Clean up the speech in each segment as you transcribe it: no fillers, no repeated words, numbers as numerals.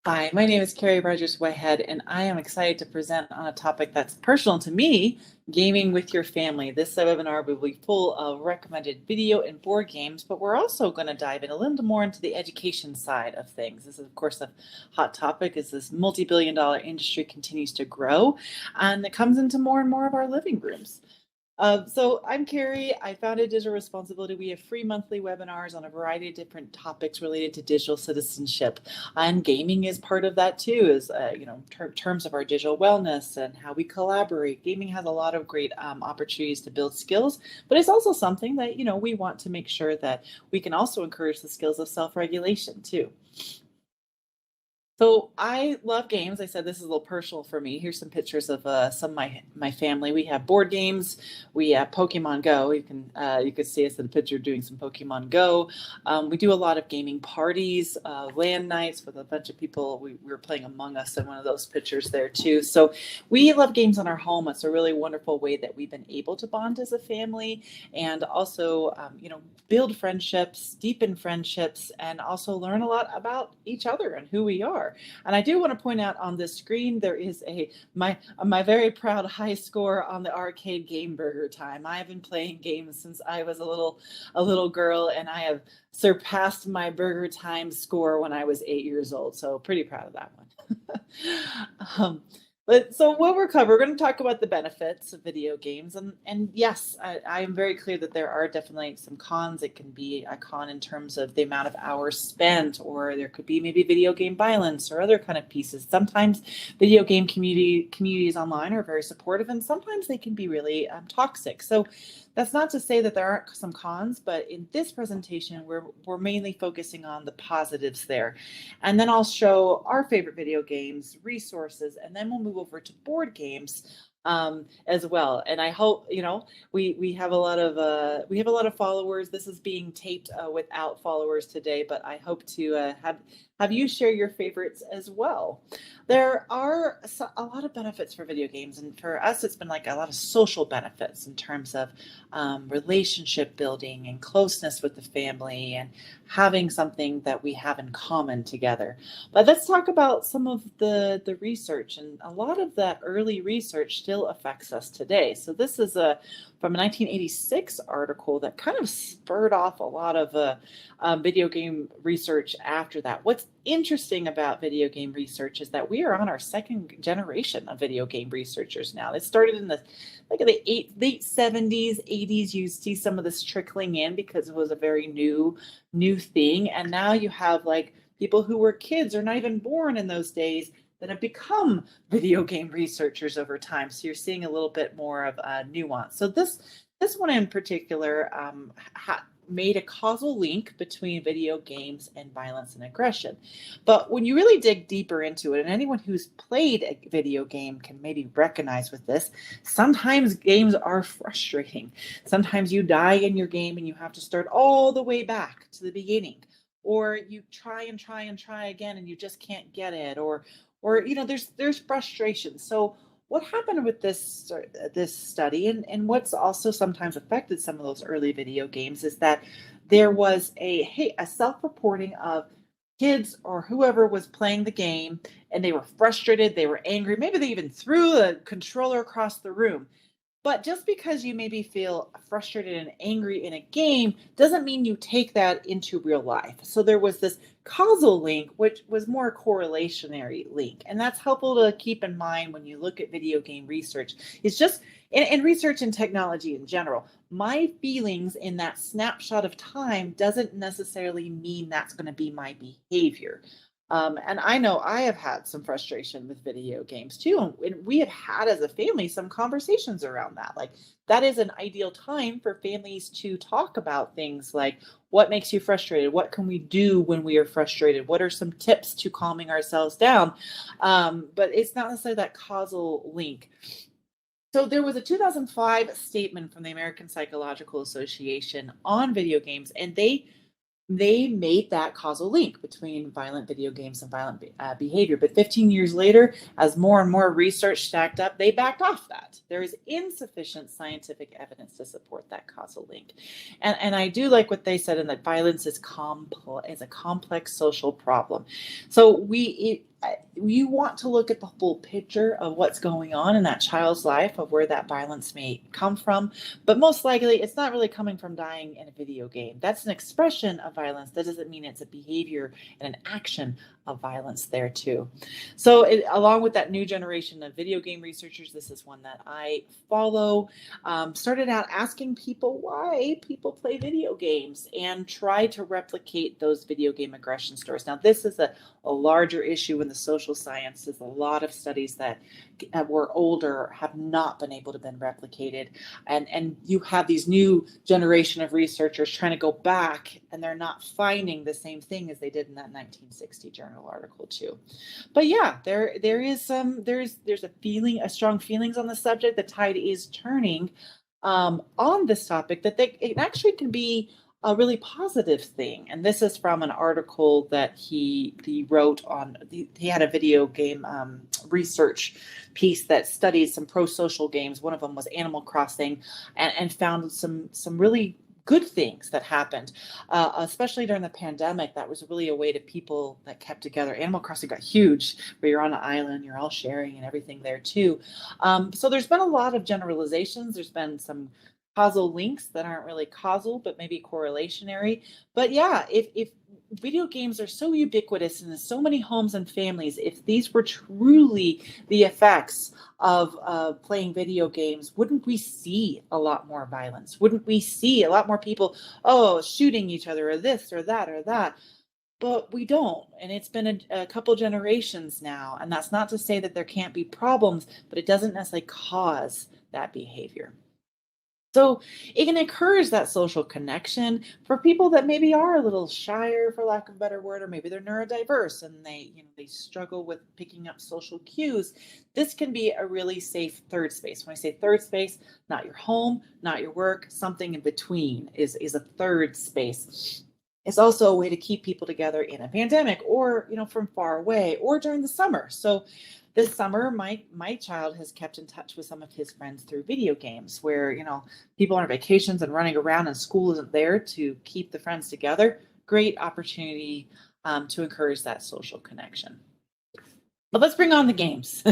Hi, my name is Carrie Rogers Whitehead, and I am excited to present on a topic that's personal to me, gaming with your family. This webinar will be full of recommended video and board games, but we're also going to dive in a little more into the education side of things. This is, of course, a hot topic as this multi-billion-dollar industry continues to grow, and it comes into more and more of our living rooms. So I'm Carrie. I founded Digital Responsibility. We have free monthly webinars on a variety of different topics related to digital citizenship, and gaming is part of that too. Is terms of our digital wellness and how we collaborate. Gaming has a lot of great opportunities to build skills, but it's also something that we want to make sure that we can also encourage the skills of self-regulation too. So I love games. I said this is a little personal for me. Here's some pictures of some of my family. We have board games. We have Pokemon Go. You can see us in the picture doing some Pokemon Go. We do a lot of gaming parties, LAN nights with a bunch of people. We were playing Among Us in one of those pictures there too. So we love games in our home. It's a really wonderful way that we've been able to bond as a family and also build friendships, deepen friendships, and also learn a lot about each other and who we are. And I do want to point out on this screen, there is my very proud high score on the arcade game Burger Time. I have been playing games since I was a little girl, and I have surpassed my Burger Time score when I was 8 years old. So pretty proud of that one. But so what we're going to talk about the benefits of video games. And yes, I am very clear that there are definitely some cons. It can be a con in terms of the amount of hours spent, or there could be maybe video game violence or other kind of pieces. Sometimes video game communities online are very supportive, and sometimes they can be really toxic. So that's not to say that there aren't some cons, but in this presentation, we're mainly focusing on the positives there. And then I'll show our favorite video games, resources, and then we'll move over to board games as well. And I hope we have a lot of followers. This is being taped without followers today, but I hope to have you share your favorites as well. There are a lot of benefits for video games, and for us, it's been like a lot of social benefits in terms of relationship building and closeness with the family and having something that we have in common together. But let's talk about some of the research, and a lot of that early research still affects us today. So this is from a 1986 article that kind of spurred off a lot of video game research after that. What's interesting about video game research is that we are on our second generation of video game researchers now. It started in the late 70s, 80s. You see some of this trickling in because it was a very new thing. And now you have like people who were kids or not even born in those days that have become video game researchers over time. So you're seeing a little bit more of a nuance. So this one in particular made a causal link between video games and violence and aggression. But when you really dig deeper into it, and anyone who's played a video game can maybe recognize with this, sometimes games are frustrating. Sometimes you die in your game and you have to start all the way back to the beginning, or you try and try and try again and you just can't get it, or there's frustration. So what happened with this study, and what's also sometimes affected some of those early video games, is that there was a self-reporting of kids or whoever was playing the game, and they were frustrated, they were angry, maybe they even threw a controller across the room. But just because you maybe feel frustrated and angry in a game doesn't mean you take that into real life. So there was this causal link, which was more a correlationary link. And that's helpful to keep in mind when you look at video game research. It's just, and research and technology in general, my feelings in that snapshot of time doesn't necessarily mean that's going to be my behavior. And I know I have had some frustration with video games too. And we have had as a family some conversations around that. Like, that is an ideal time for families to talk about things like, what makes you frustrated? What can we do when we are frustrated? What are some tips to calming ourselves down? But it's not necessarily that causal link. So there was a 2005 statement from the American Psychological Association on video games, and they made that causal link between violent video games and violent behavior. But 15 years later, as more and more research stacked up, they backed off that. There is insufficient scientific evidence to support that causal link. And I do like what they said, in that violence is a complex social problem. So you want to look at the full picture of what's going on in that child's life, of where that violence may come from. But most likely, it's not really coming from dying in a video game. That's an expression of violence. That doesn't mean it's a behavior and an action of violence there too. So along with that new generation of video game researchers, this is one that I follow, started out asking people why people play video games and try to replicate those video game aggression stories. Now, this is a larger issue in the social sciences. A lot of studies that were older have not been able to been replicated. And you have these new generation of researchers trying to go back, and they're not finding the same thing as they did in that 1960 journal article too. But yeah, there's a strong feelings on the subject. The tide is turning on this topic, that it actually can be a really positive thing. And this is from an article that he wrote on, he had a video game research piece that studied some pro-social games. One of them was Animal Crossing, and found some really good things that happened, especially during the pandemic. That was really a way to people that kept together. Animal Crossing got huge, where you're on an island, you're all sharing and everything there too. So there's been a lot of generalizations. There's been some causal links that aren't really causal, but maybe correlationary. But yeah, if video games are so ubiquitous in so many homes and families, if these were truly the effects of playing video games, wouldn't we see a lot more violence? Wouldn't we see a lot more people, shooting each other, or this or that or that? But we don't. And it's been a couple generations now. And that's not to say that there can't be problems, but it doesn't necessarily cause that behavior. So it can encourage that social connection for people that maybe are a little shyer, for lack of a better word, or maybe they're neurodiverse and they struggle with picking up social cues. This can be a really safe third space. When I say third space, not your home, not your work, something in between is a third space. It's also a way to keep people together in a pandemic, or from far away, or during the summer. So this summer, my child has kept in touch with some of his friends through video games, where people are on vacations and running around, and school isn't there to keep the friends together. Great opportunity to encourage that social connection. But let's bring on the games.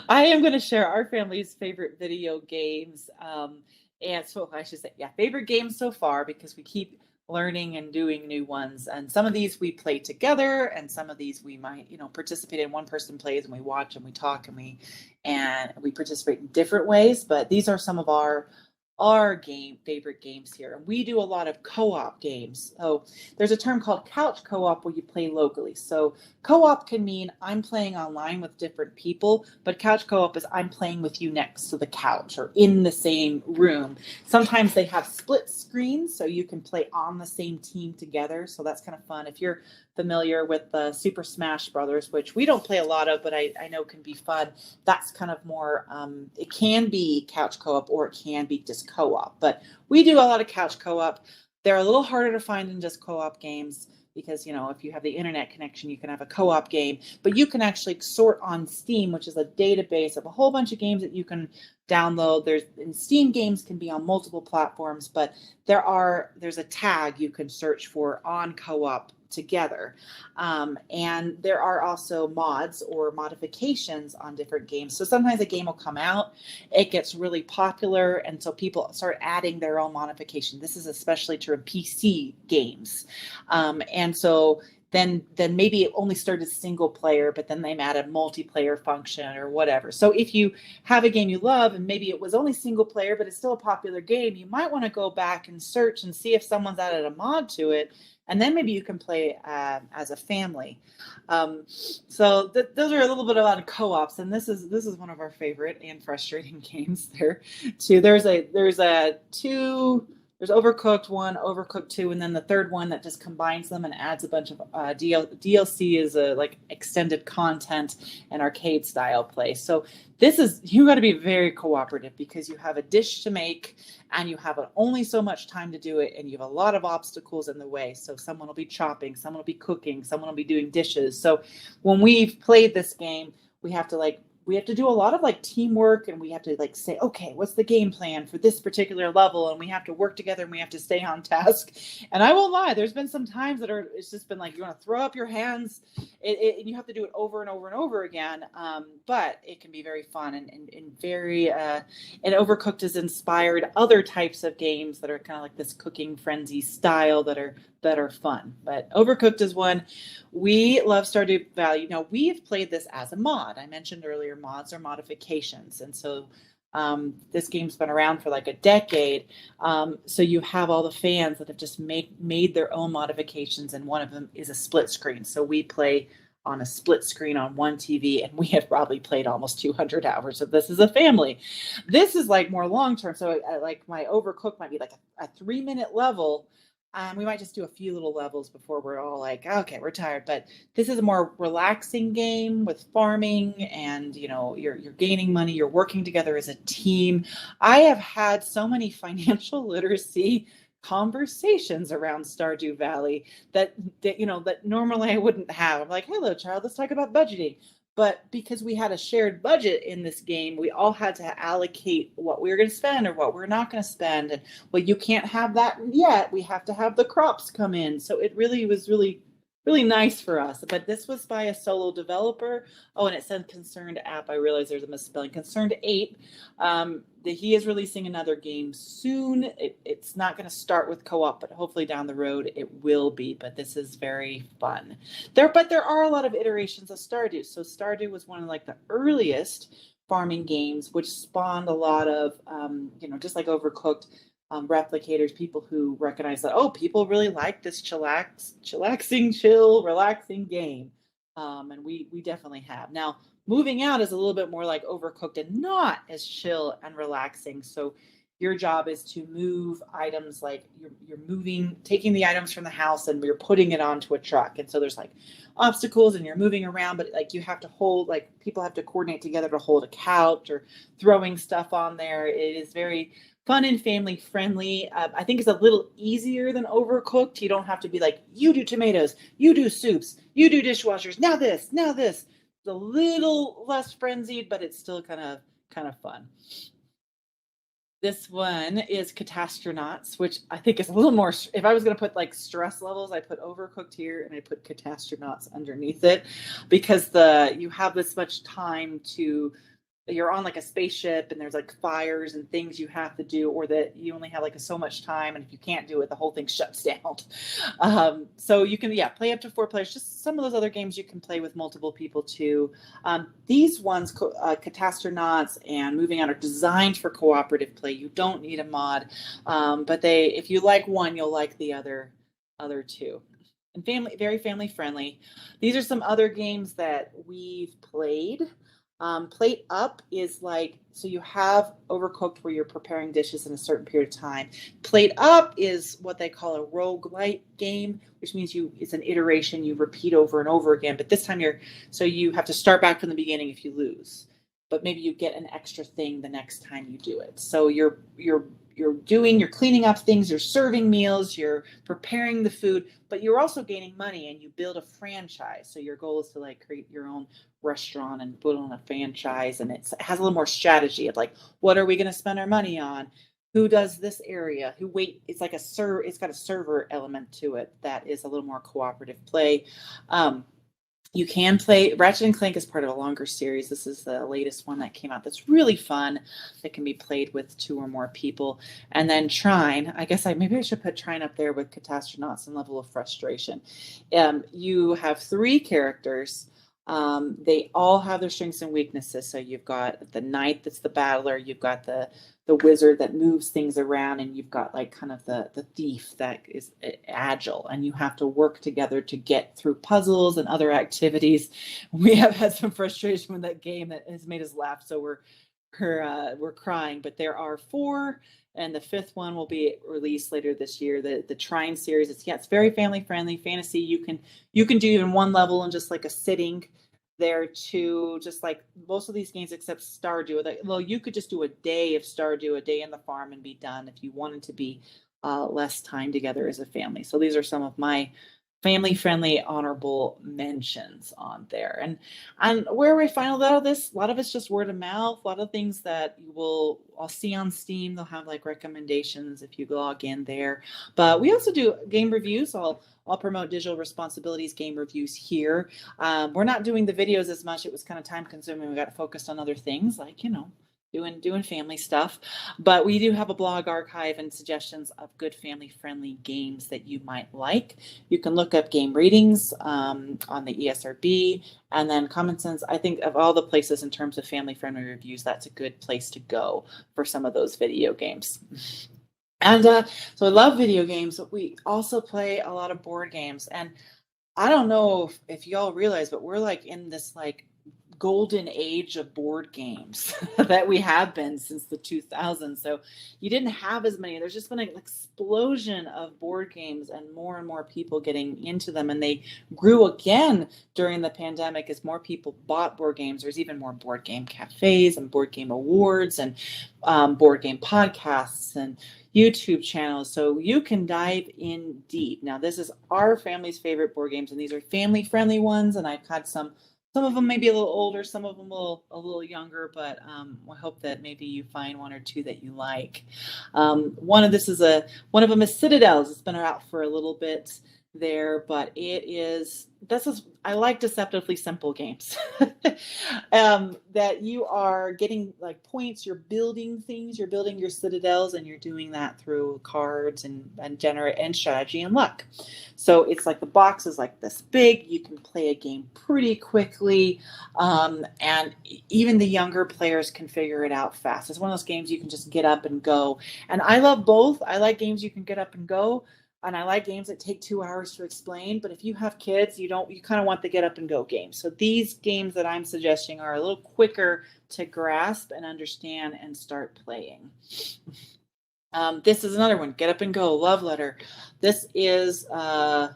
I am going to share our family's favorite video games, and so I should say, favorite games so far, because we keep learning and doing new ones. And some of these we play together, and some of these we might, participate in. One person plays and we watch and we talk and we participate in different ways. But these are some of our favorite games here. And we do a lot of co-op games. So there's a term called couch co-op, where you play locally. So co-op can mean I'm playing online with different people, but couch co-op is I'm playing with you next to the couch or in the same room. Sometimes they have split screens, so you can play on the same team together. So that's kind of fun. If you're familiar with Super Smash Brothers, which we don't play a lot of, but I know can be fun. That's kind of more, it can be couch co-op, or it can be just co-op. But we do a lot of couch co-op. They're a little harder to find than just co-op games, because if you have the internet connection, you can have a co-op game. But you can actually sort on Steam, which is a database of a whole bunch of games that you can download. Steam games can be on multiple platforms, but there's a tag you can search for on co-op together. And there are also mods or modifications on different games. So sometimes a game will come out, it gets really popular, and so people start adding their own modification. This is especially true in PC games. And so then maybe it only started single player, but then they added multiplayer function or whatever. So if you have a game you love, and maybe it was only single player, but it's still a popular game, you might want to go back and search and see if someone's added a mod to it. And then maybe you can play as a family. So those are a little bit about co-ops, and this is one of our favorite and frustrating games there too. There's Overcooked 1, Overcooked 2, and then the third one that just combines them and adds a bunch of DLC is like extended content and arcade style play. So you got to be very cooperative, because you have a dish to make and you have only so much time to do it, and you have a lot of obstacles in the way. So someone will be chopping, someone will be cooking, someone will be doing dishes. So when we've played this game, we have to we have to do a lot of like teamwork, and we have to like say, okay, what's the game plan for this particular level? And we have to work together, and we have to stay on task. And I won't lie, there's been some times that it's just been like, you want to throw up your hands, and you have to do it over and over and over again. But it can be very fun, and very, and Overcooked has inspired other types of games that are kind of like this cooking frenzy style that are fun. But Overcooked is one. We love Stardew Valley. Now, we've played this as a mod. I mentioned earlier, mods are modifications. And so this game's been around for like a decade. So you have all the fans that have just made their own modifications, and one of them is a split screen. So we play on a split screen on one TV, and we have probably played almost 200 hours of this as a family. This is like more long term. So like my Overcooked might be like a 3-minute level. We might just do a few little levels before we're all like, okay, we're tired. But this is a more relaxing game with farming, and you're gaining money, you're working together as a team. I have had so many financial literacy conversations around Stardew Valley that normally I wouldn't have. I'm like, hello, child, let's talk about budgeting. But because we had a shared budget in this game, we all had to allocate what we were going to spend or what we're not going to spend. And well, you can't have that yet. We have to have the crops come in. So it really was really nice for us. But this was by a solo developer. Oh, and it said Concerned App. I realize there's a misspelling. Concerned Ape. He is releasing another game soon. It's not going to start with co-op, but hopefully down the road it will be. But this is very fun. There are a lot of iterations of Stardew. So Stardew was one of like the earliest farming games, which spawned a lot of, just like Overcooked, replicators, people who recognize that, oh, people really like this relaxing game. And we definitely have. Now, moving out is a little bit more like Overcooked and not as chill and relaxing. So your job is to move items, like you're taking the items from the house and you're putting it onto a truck. And so there's like obstacles and you're moving around, but like you have to hold, like people have to coordinate together to hold a couch or throwing stuff on there. It is very fun and family friendly. I think it's a little easier than Overcooked. You don't have to be like, you do tomatoes, you do soups, you do dishwashers. Now this. It's a little less frenzied, but it's still kind of fun. This one is Catastronauts, which I think is a little more. If I was going to put like stress levels, I put Overcooked here and I put Catastronauts underneath it, because you have this much time to. You're on like a spaceship and there's like fires and things you have to do, or that you only have like so much time, and if you can't do it, the whole thing shuts down. So you can play up to 4 players. Just some of those other games you can play with multiple people too. These ones, Catastronauts and Moving Out, are designed for cooperative play. You don't need a mod, but if you like one, you'll like the other two. And very family friendly. These are some other games that we've played. Plate Up is like, so you have Overcooked where you're preparing dishes in a certain period of time. Plate Up is what they call a roguelite game, which means it's an iteration you repeat over and over again. But this time you have to start back from the beginning if you lose. But maybe you get an extra thing the next time you do it. So you're cleaning up things, you're serving meals, you're preparing the food, but you're also gaining money, and you build a franchise. So your goal is to like create your own restaurant and put on a franchise, and it has a little more strategy of like, what are we going to spend our money on? Who does this area? It's like it's got a server element to it that is a little more cooperative play. You can play Ratchet and Clank as part of a longer series. This is the latest one that came out that's really fun, that can be played with 2 or more people. And then Trine, I guess maybe I should put Trine up there with Catastronauts and Level of Frustration. You have 3 characters. They all have their strengths and weaknesses. So you've got the knight that's the battler, you've got the wizard that moves things around, and you've got like kind of the thief that is agile, and you have to work together to get through puzzles and other activities. We have had some frustration with that game that has made us laugh, so we're crying. But there are 4, and the 5th one will be released later this year. The Trine series, it's very family friendly fantasy. You can do even 1 level in just like a sitting there too, just like most of these games except Stardew. Well, you could just do a day of Stardew, a day in the farm, and be done if you wanted to be less time together as a family. So these are some of my family friendly honorable mentions on there. And where we find out all this, a lot of it's just word of mouth, a lot of things that I'll see on Steam. They'll have like recommendations if you log in there. But we also do game reviews. I'll promote Digital Responsibilities game reviews here. We're not doing the videos as much. It was kind of time consuming. We got focused on other things like, doing family stuff. But we do have a blog archive and suggestions of good family friendly games that you might like. You can look up game ratings on the ESRB, and then Common Sense. I think of all the places in terms of family friendly reviews, that's a good place to go for some of those video games. And so I love video games, but we also play a lot of board games. And I don't know if y'all realize, but we're like in this like golden age of board games that we have been since the 2000s. So you didn't have as many. There's just been an explosion of board games and more people getting into them. And they grew again during the pandemic as more people bought board games. There's even more board game cafes and board game awards and board game podcasts and YouTube channels. So you can dive in deep. Now, this is our family's favorite board games, and these are family friendly ones. And I've had some of them maybe a little older, some of them a little younger, but I hope that maybe you find one or two that you like. One of them is Citadels. It's been out for a little bit there, but I like deceptively simple games that you are getting like points, you're building things, you're building your citadels, and you're doing that through cards and strategy and luck. So it's like the box is like this big, you can play a game pretty quickly, and even the younger players can figure it out fast. It's one of those games you can just get up and go, and I love both. I like games you can get up and go, and I like games that take 2 hours to explain. But if you have kids, you kind of want the get up and go games. So these games that I'm suggesting are a little quicker to grasp and understand and start playing. This is another one, Get Up and Go, Love Letter. This is the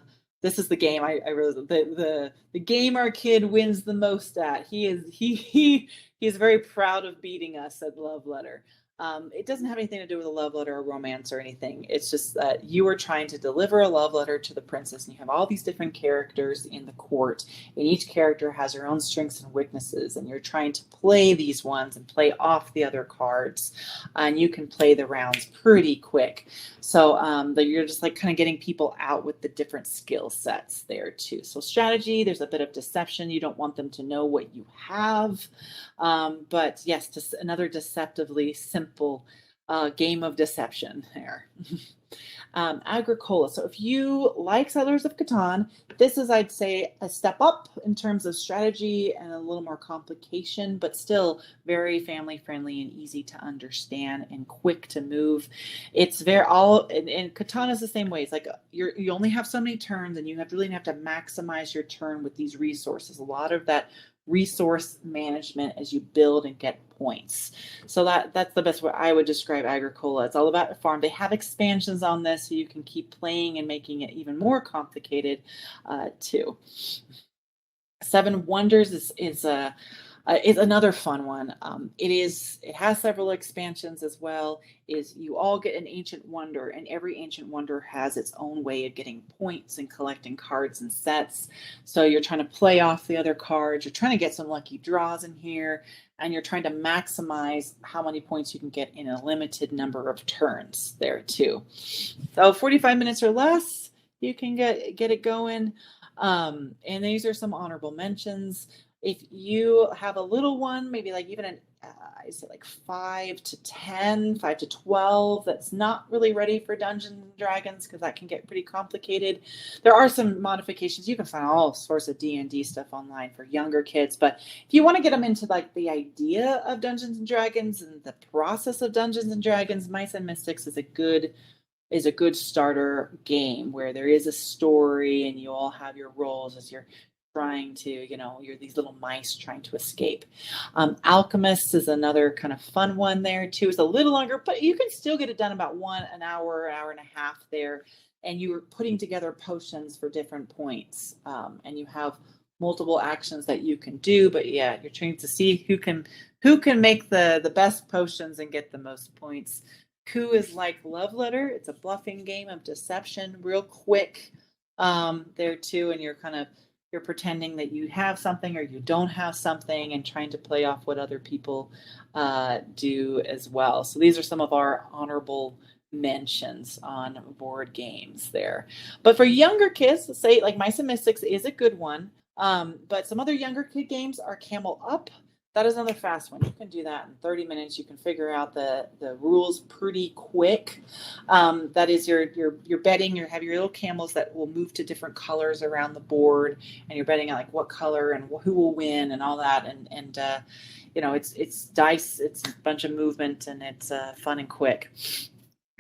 game I really the game our kid wins the most at. He is very proud of beating us at Love Letter. It doesn't have anything to do with a love letter or romance or anything. It's just that you are trying to deliver a love letter to the princess, and you have all these different characters in the court, and each character has their own strengths and weaknesses, and you're trying to play these ones and play off the other cards, and you can play the rounds pretty quick. So you're just like kind of getting people out with the different skill sets there too. So strategy, there's a bit of deception. You don't want them to know what you have. But yes, just another deceptively simple game of deception there. Agricola. So if you like Settlers of Catan, this is, I'd say, a step up in terms of strategy and a little more complication, but still very family friendly and easy to understand and quick to move. It's and Catan is the same way. It's like you only have so many turns, and you really have to maximize your turn with these resources. A lot of that resource management as you build and get points. So that's the best way I would describe Agricola. It's all about a farm. They have expansions on this, so you can keep playing and making it even more complicated too. Seven Wonders is another fun one. It has several expansions as well. You all get an ancient wonder, and every ancient wonder has its own way of getting points and collecting cards and sets. So you're trying to play off the other cards. You're trying to get some lucky draws in here, and you're trying to maximize how many points you can get in a limited number of turns there too. So 45 minutes or less, you can get it going. And these are some honorable mentions. If you have a little one, maybe like even I say like 5 to 10, 5 to 12, that's not really ready for Dungeons and Dragons, because that can get pretty complicated. There are some modifications. You can find all sorts of D&D stuff online for younger kids, but if you want to get them into like the idea of Dungeons and Dragons and the process of Dungeons and Dragons, Mice and Mystics is a good starter game where there is a story and you all have your roles as you're trying to, you're these little mice trying to escape. Alchemists is another kind of fun one there too. It's a little longer, but you can still get it done about an hour and a half there. And you're putting together potions for different points. And you have multiple actions that you can do, but yeah, you're trying to see who can make the best potions and get the most points. Coup is like Love Letter. It's a bluffing game of deception, real quick. there too, and you're pretending that you have something or you don't have something and trying to play off what other people do as well. So these are some of our honorable mentions on board games there. But for younger kids, let's say like Mice and Mystics is a good one. But some other younger kid games are Camel Up. That is another fast one. You can do that in 30 minutes. You can figure out the rules pretty quick. That is you're betting. You have your little camels that will move to different colors around the board, and you're betting on like what color and who will win and all that. And it's dice. It's a bunch of movement, and it's fun and quick.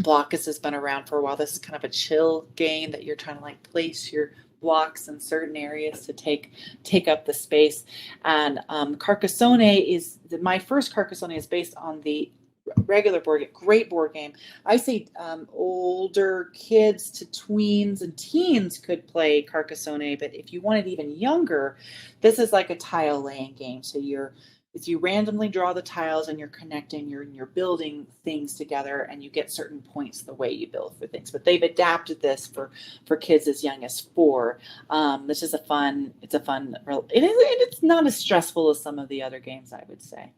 Blockus has been around for a while. This is kind of a chill game that you're trying to like place your blocks in certain areas to take up the space. And Carcassonne is my first Carcassonne is based on the regular board game. Great board game. I say older kids to tweens and teens could play Carcassonne, but if you want it even younger, this is like a tile laying game. So you randomly draw the tiles and you're connecting, you're building things together, and you get certain points the way you build for things. But they've adapted this for kids as young as 4. This is it's not as stressful as some of the other games, I would say.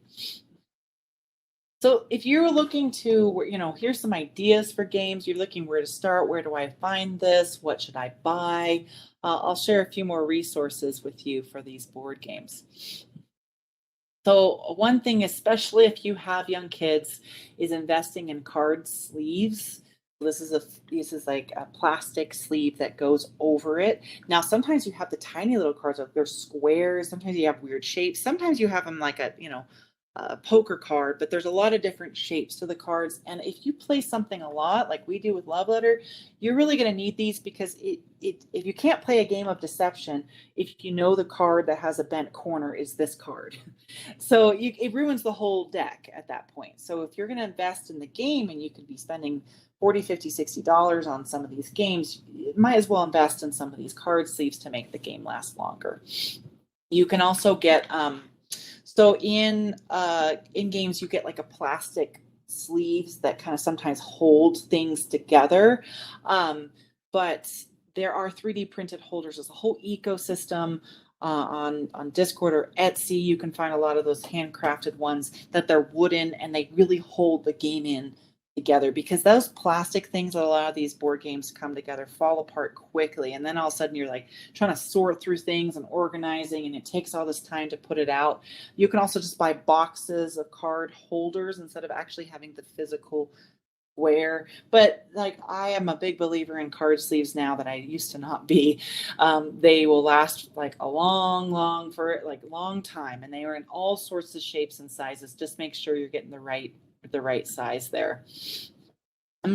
So if you're looking to, here's some ideas for games, you're looking where to start, where do I find this, what should I buy? I'll share a few more resources with you for these board games. So one thing, especially if you have young kids, is investing in card sleeves. This is like a plastic sleeve that goes over it. Now, sometimes you have the tiny little cards, they're squares. Sometimes you have weird shapes. Sometimes you have them like a poker card, but there's a lot of different shapes to the cards. And if you play something a lot, like we do with Love Letter, you're really going to need these, because if you can't play a game of deception, if you know the card that has a bent corner is this card. So it ruins the whole deck at that point. So if you're going to invest in the game, and you could be spending $40, $50, $60 on some of these games, you might as well invest in some of these card sleeves to make the game last longer. You can also get so in games, you get like a plastic sleeves that kind of sometimes hold things together. But there are 3D printed holders. There's a whole ecosystem on Discord or Etsy. You can find a lot of those handcrafted ones that they're wooden, and they really hold the game in together, because those plastic things that a lot of these board games come together fall apart quickly, and then all of a sudden you're like trying to sort through things and organizing, and it takes all this time to put it out. You can also just buy boxes of card holders instead of actually having the physical square. But like, I am a big believer in card sleeves now that I used to not be. They will last like a long time, and they are in all sorts of shapes and sizes. Just make sure you're getting the right size there.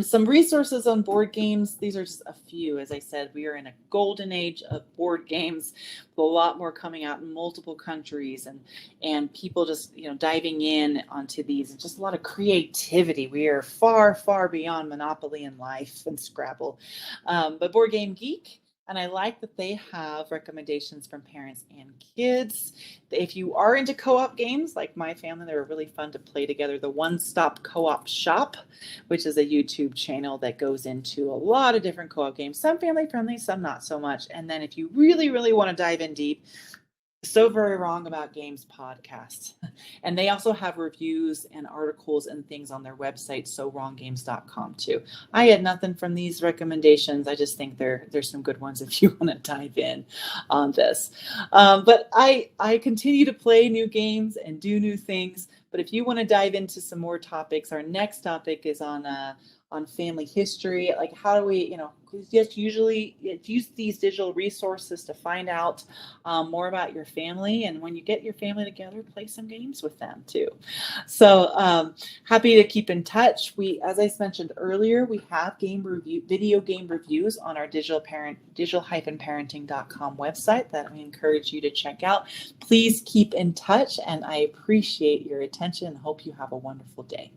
Some resources on board games. These are just a few. As I said, we are in a golden age of board games, with a lot more coming out in multiple countries, and people just diving in onto these, and just a lot of creativity. We are far, far beyond Monopoly and Life and Scrabble. But Board Game Geek, and I like that they have recommendations from parents and kids. If you are into co-op games, like my family, they're really fun to play together. The One Stop Co-op Shop, which is a YouTube channel that goes into a lot of different co-op games, some family friendly, some not so much. And then if you really, really want to dive in deep, So Very Wrong About Games podcast. And they also have reviews and articles and things on their website, sowronggames.com too. I had nothing from these recommendations. I just think there's some good ones if you want to dive in on this. But I continue to play new games and do new things. But if you want to dive into some more topics, our next topic is on family history. Like, how do we, just usually use these digital resources to find out more about your family. And when you get your family together, play some games with them too. So happy to keep in touch. As I mentioned earlier, we have video game reviews on our digital-parenting.com website that we encourage you to check out. Please keep in touch, and I appreciate your attention and hope you have a wonderful day.